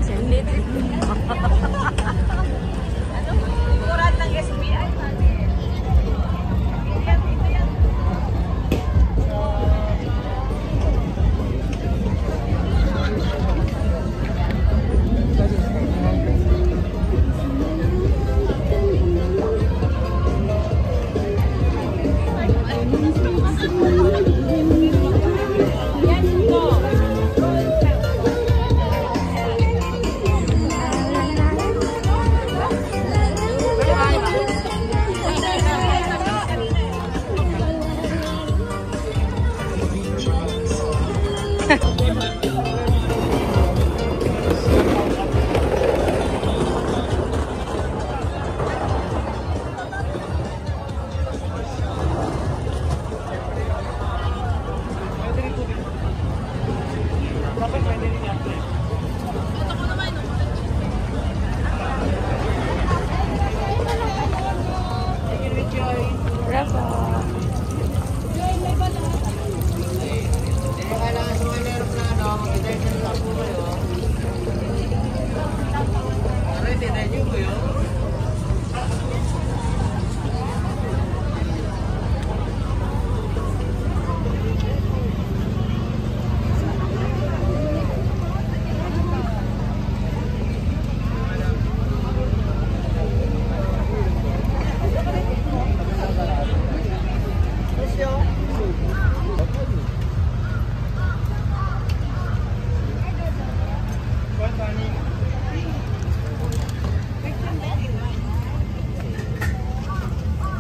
Silit. Murad ng SBI natin.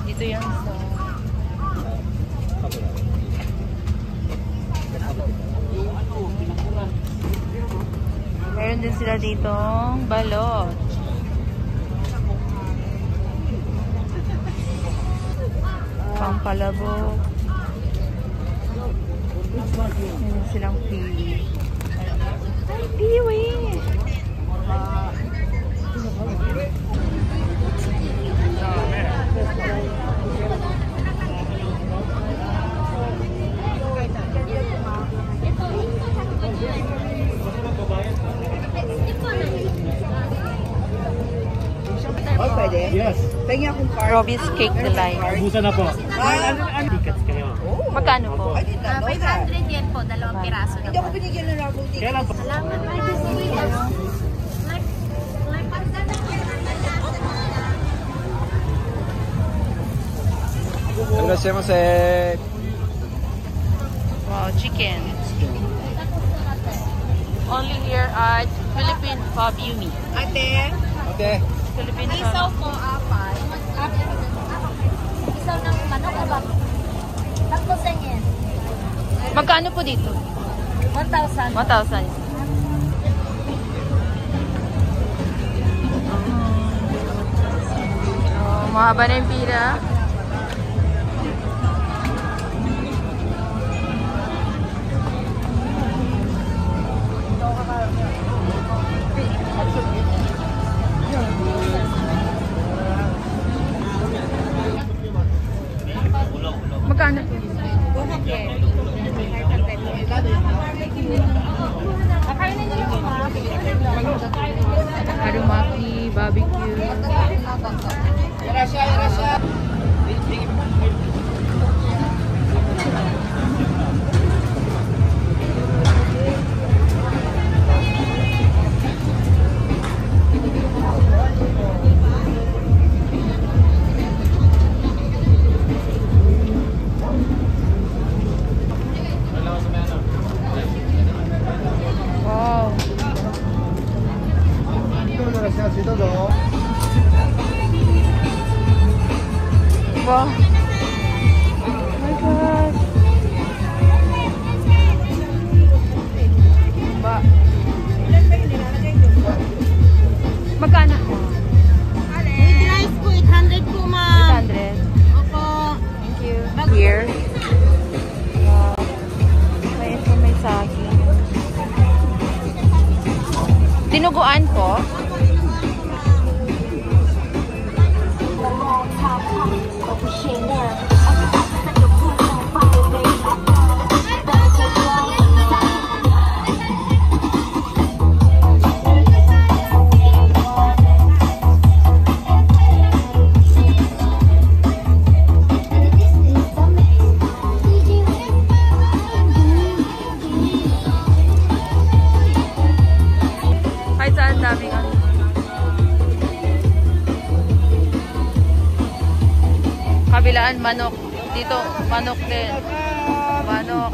Ito yung meron din sila ditong balot. Pampalabok. Meron silang piwi. Ay, piwi! Oh, pwede? Yes. Pengi akong card. Robbie's Cake Delight. Ubusan na po. Tickets kayo. Magkano po? 500 yen po, dalawang piraso na Hindi ako binigyan ng raffle ticket. Kailan po? Salamat. Wow, chicken. Only here at Philippine Pub Yumi. Ate? Okay. Philippine Isaw Pub. po, apat. Isaw ng manok, aba? Tapos yen. Magkano po dito? 1,000. 1,000. Oh, mahaba na yung pila. Magkano po? 200. Harumaki, barbecue. Wow. Wow. Oh my God. Ba. Magkano po? With rice po, 800 po, ma'am. 800. Opo. Thank you. Here. Wow. May saging. Dinuguan po? manok. Dito, manok din. Manok.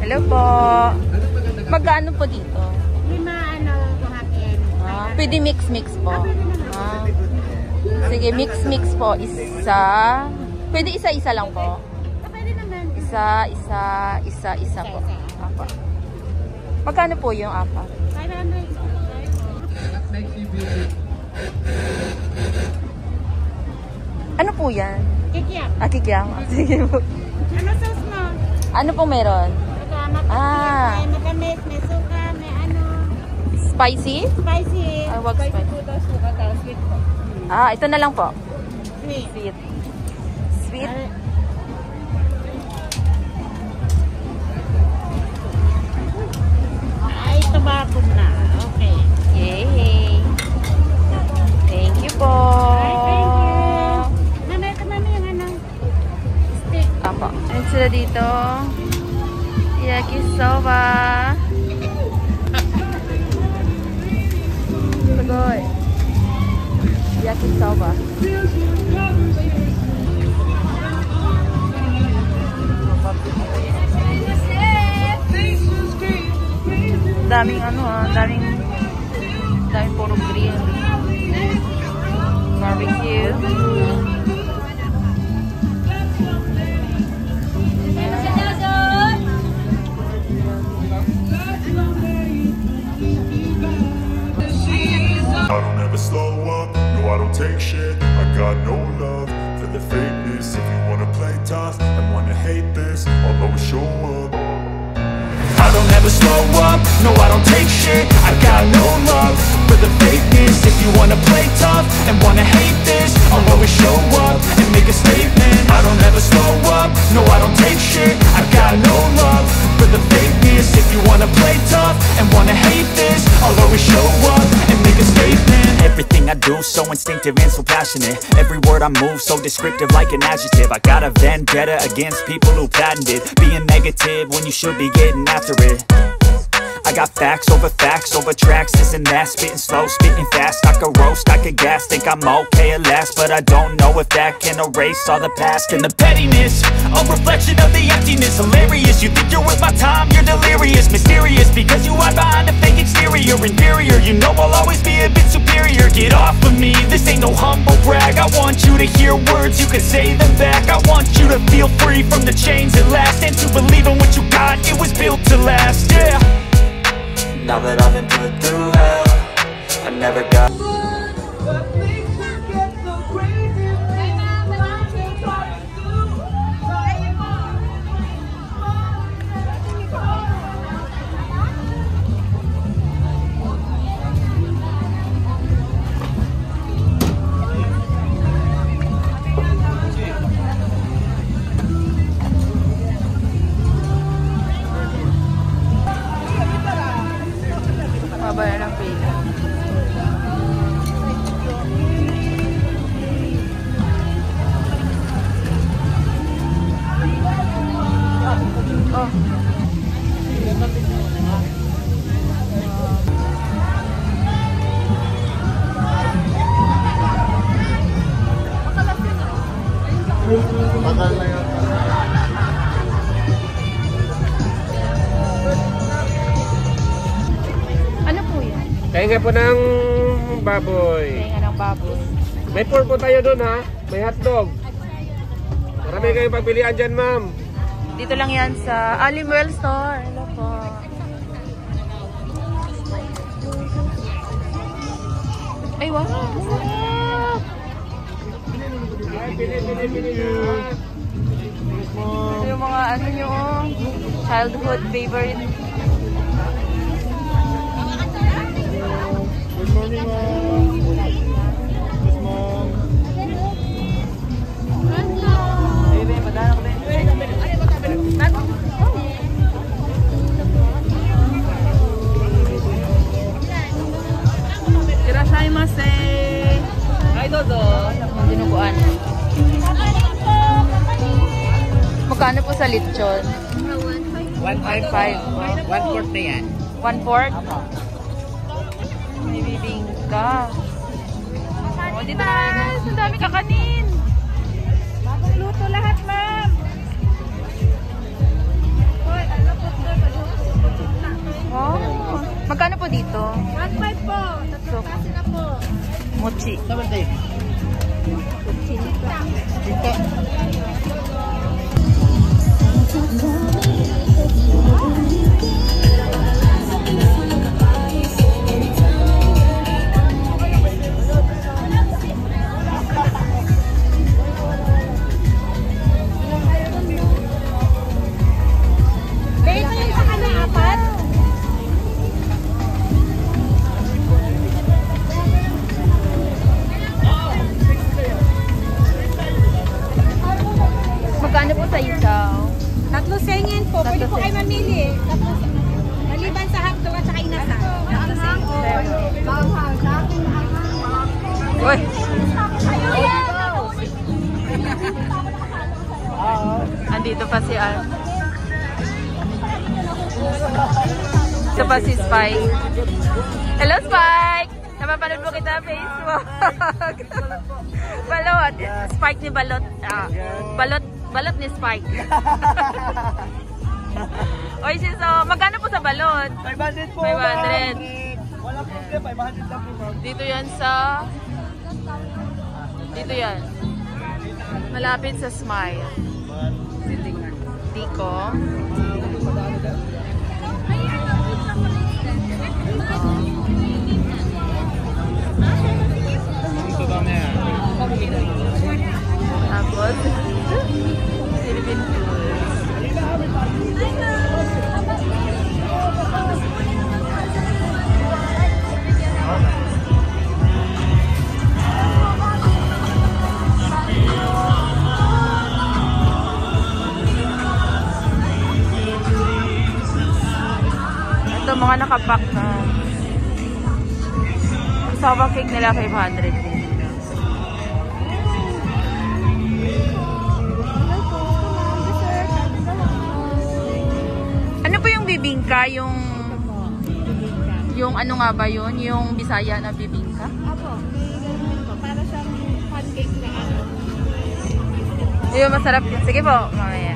Hello po. Magkano po dito? 5 buhatin. Pwede mix-mix po. Sige, mix-mix po. Isa. Pwede isa-isa lang po. Pwede naman. Isa po. Apa. Magkano po yung apa? 500. Ano po yan? Kikiyak. Kikiam. Sige po. Ano sauce mo? Ano pong meron? May matamis, may suka, may Spicy? spicy. Wag spicy. po daw suka, tapos sweet po. Ito na lang po. Sweet. Sweet. Sweet. Ay, tabako na. Okay. Yay! Thank you po. Ay, thank you. Mami yung stick. Apo. And sila dito. Yakisoba. Sagoy. Yakisoba. Daming daming puro grill. Barbecue. I don't ever slow up, no I don't take shit. I got no love for the fakeness. If you wanna play tough and wanna hate this, I'll always show up. I don't ever slow up, no I don't take shit. I got no love for the fakeness. If you wanna play tough and wanna hate this, I'll always show up and make a statement. I don't ever slow up, no I don't take shit. I got no love for the fakeness. If you wanna play tough and wanna hate this, I'll always show up and make a statement. Everything I do so instinctive and so passionate. Every word I move so descriptive like an adjective. I got a vendetta against people who patented being negative when you should be getting after it. I got facts over tracks, this and that. Spitting slow, spitting fast. I could roast, I could gas. Think I'm okay at last, but I don't know if that can erase all the past. And the pettiness, a reflection of the emptiness. Hilarious, you think you're worth my time, you're delirious. Mysterious, because you hide behind a fake exterior. Inferior, you know I'll always be a bit superior. Get off of me, this ain't no humble brag. I want you to hear words, you can say them back. I want you to feel free from the chains at last, and to believe in what you got, it was built to last, yeah. Now that I've been put through hell, I never got. Mabaya ng pila. Oh. Bakal na yun. Ano po yan? Kaya po ng baboy. Kaya ng baboy. May pork po tayo doon ha. May hotdog. Marami kayong pagpilian dyan, ma'am. Dito lang yan sa Alimwell Store. Hello po. Ay, wow. Ay, pili. Ito yung mga ano nyo, childhood favorite. Good morning, ma'am. Yes, ma'am. Baby, madala ko ba? Irashaimase. Ay, Dodo. Magkano po sa lechon? 1.5. 1.5. 1/4 na yan. 1/4? May bibingka. Oh, dito na. Ang dami kakanin. Bagong luto lahat, ma'am. Hoy, ano po ito? Oh. Magkano po dito? 1.5 po. Tatlong kasi na po. Mochi. Ito yung sa kanya, 4. Magkano po sa isaw? 3 sengin po. Pwede po Tatlo kayo mamili. Maliban sa hotdog at saka inasal. 3 sengin. Uy! Andito pa si Al. Ito pa si Spike. Hello, Spike! Napapanood mo kita sa Facebook. Balot. Spike ni Balot. Balot ni Spike. Oy, sis, so, magkano po sa balot? 500 po. 500. Wala problema, 500 lang po. Dito yan sa... Dito yan. Malapit sa Smile. Diko. Tapos, Philippine Foods. Ito mga nakapack na. Sawa cake nila 500 din. Ano po yung bibingka? Yung ano nga ba yun? Yung Bisaya na bibingka? Opo. Para siyang pancake na ano. Yung masarap yun. Sige po, mamaya.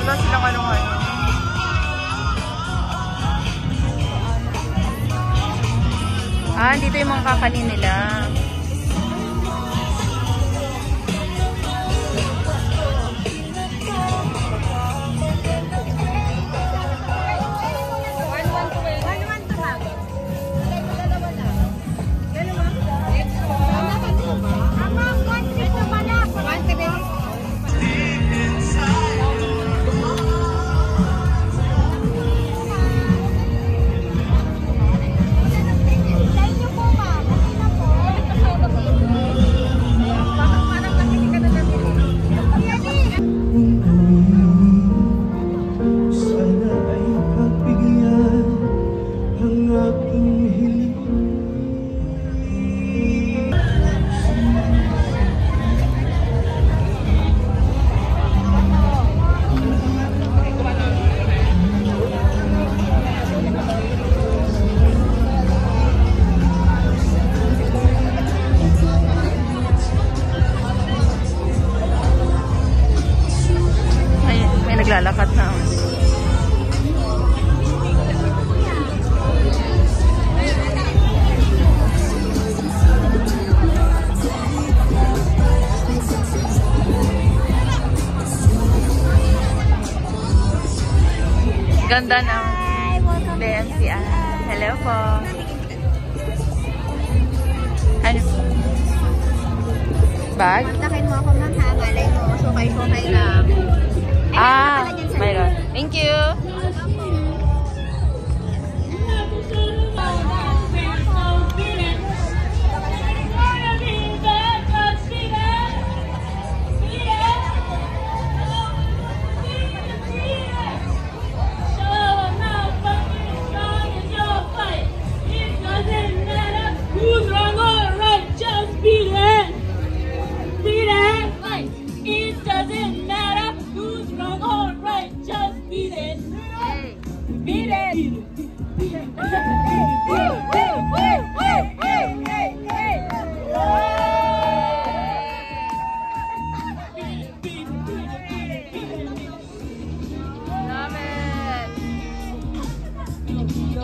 Wala silang ano ngayon. Ah, dito yung mga kakanin nila. May naglalakad na. Ganda ng BMCI. Hello po. Ano? Bag? Kontakin mo ako, ma'am, ha? Malay mo. Sukay-sukay lang. Ah, mayroon. Thank you.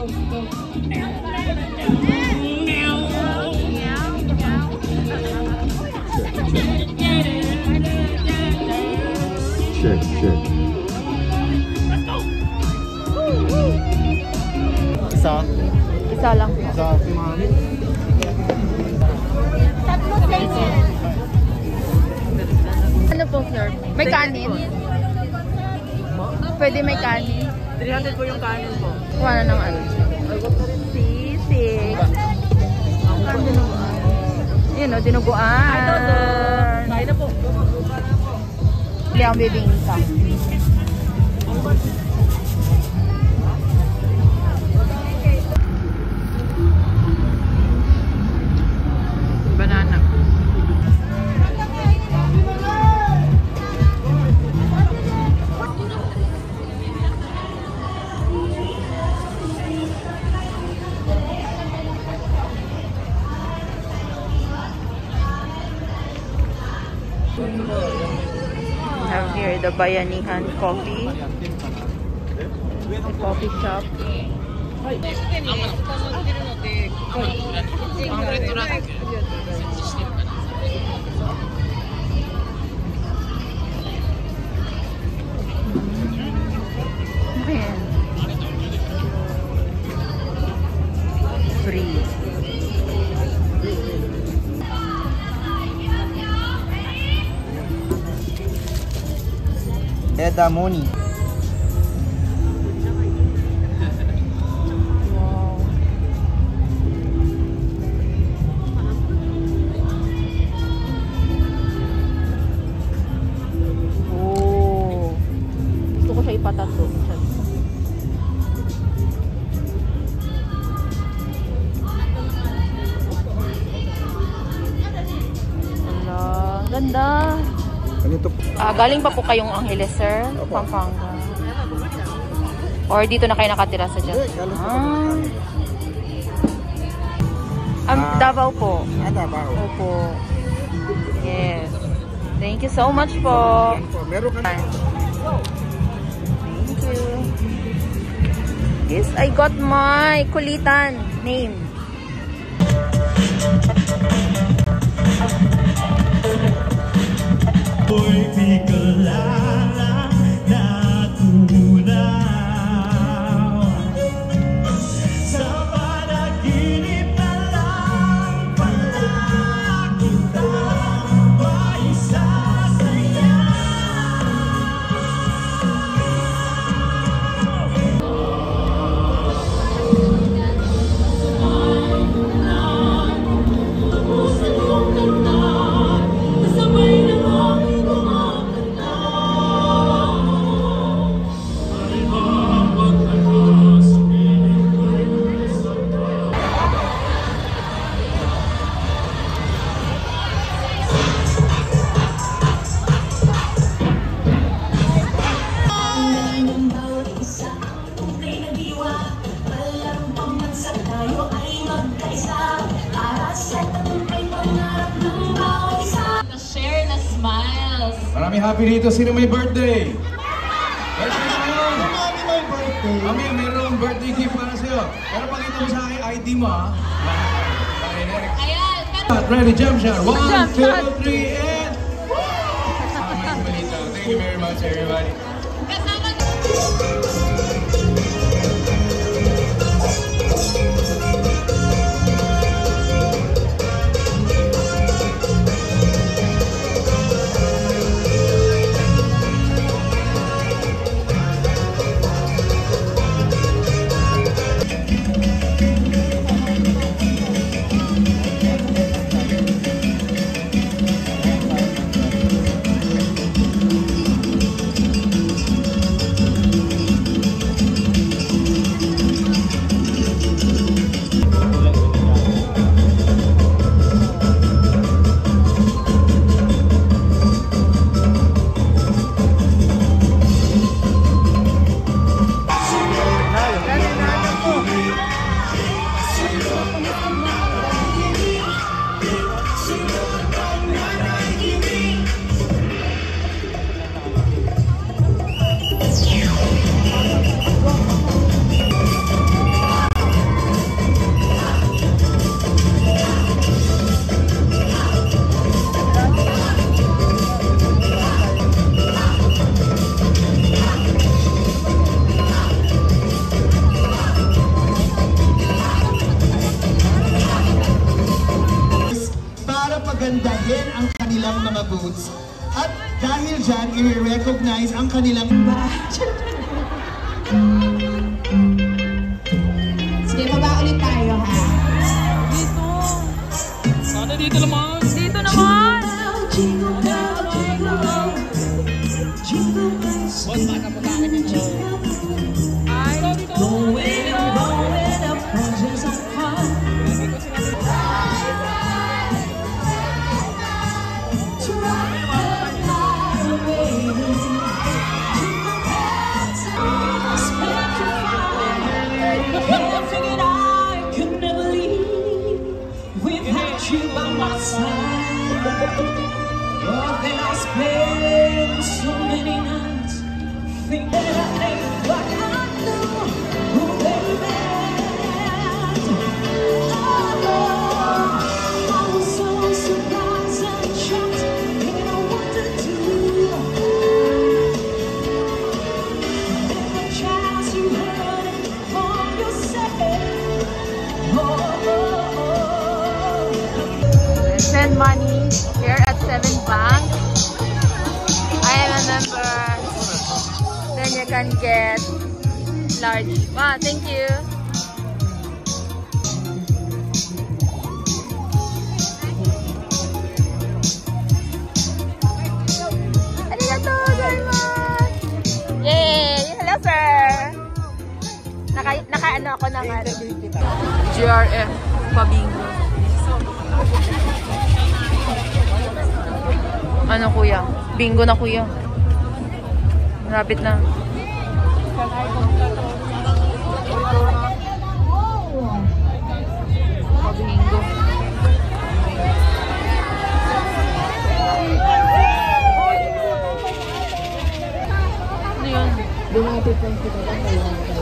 Check, check. Isa. Isa lang. Isa, ma'am. Tatlo plain yan. Ano po, sir? May kanin? Pwede may kanin? 300 po yung kanin po. Kuha na ng ano? Sisig. Ang dinuguan. Yun o, dinuguan. Kain na po. Hindi ang bibingka. Banana. We have here the Bayanihan Coffee. The coffee shop. Ayan. Free. Edamoni. Wow. Oh. Gusto ko siya ipatato. Ala, ganda. Ganito po. Galing pa po kayong Angeles, sir? Pampanga. Or dito na kayo nakatira sa dyan? Davao po. Davao. Opo. Yes. Thank you so much po. Meron ka na. Thank you. Yes, I got my kulitan name. Hoy bigla natunaw sa panaginip na lang pala kitang maisasayaw. Share na smiles. Marami happy dito. Sino may birthday? Birthday ngayon. Mami, may birthday. Mami, mayroong birthday gift para sa'yo. Pero pakita mo sa akin ID mo, ha? Okay, next. Ayan, pero Ready, jump shot. 1, Jump 2, shot. 3, and... Thank you very much, everybody. kasama kanilang mga boots. At dahil dyan, i-recognize ang kanilang Sige, baba ulit tayo, ha? Sana dito naman. Dito naman. Send money here at 7 Bank. I am a member. Then you can get large. Wow, thank you. Arigatou gozaimasu. Yay! Hello, sir. Naka-ano ako ng GRF Pabingo. Ano kuya? Bingo na kuya. Malapit na. Bingo. Ano yun? lumapit lang sila lang kailangan ko.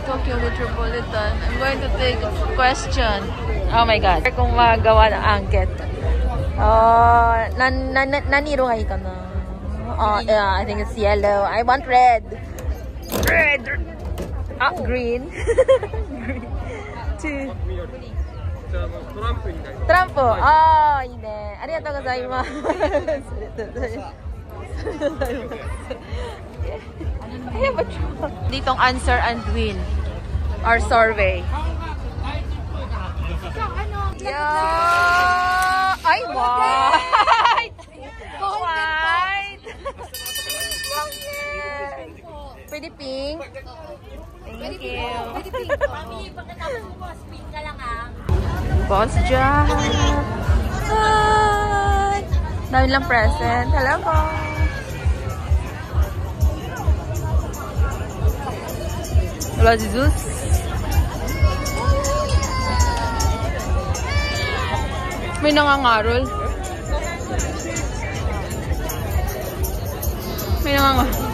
Tokyo Metropolitan. I'm going to take a question. Oh my God. Kung magawa ng angket. Naniro kayo ka na? Yeah, I think it's yellow. I want red. Red. Ah, green. Green. Two. Trump. Oh, ine. Arigatou gozaimasu. Ditong answer and win our survey. Yeah. Ay, white. White. Pwede pink. Thank you. Boss Jack. Hi. Dami lang present. Hello po. Wala si Zeus. May nangangarol. May nangangarol.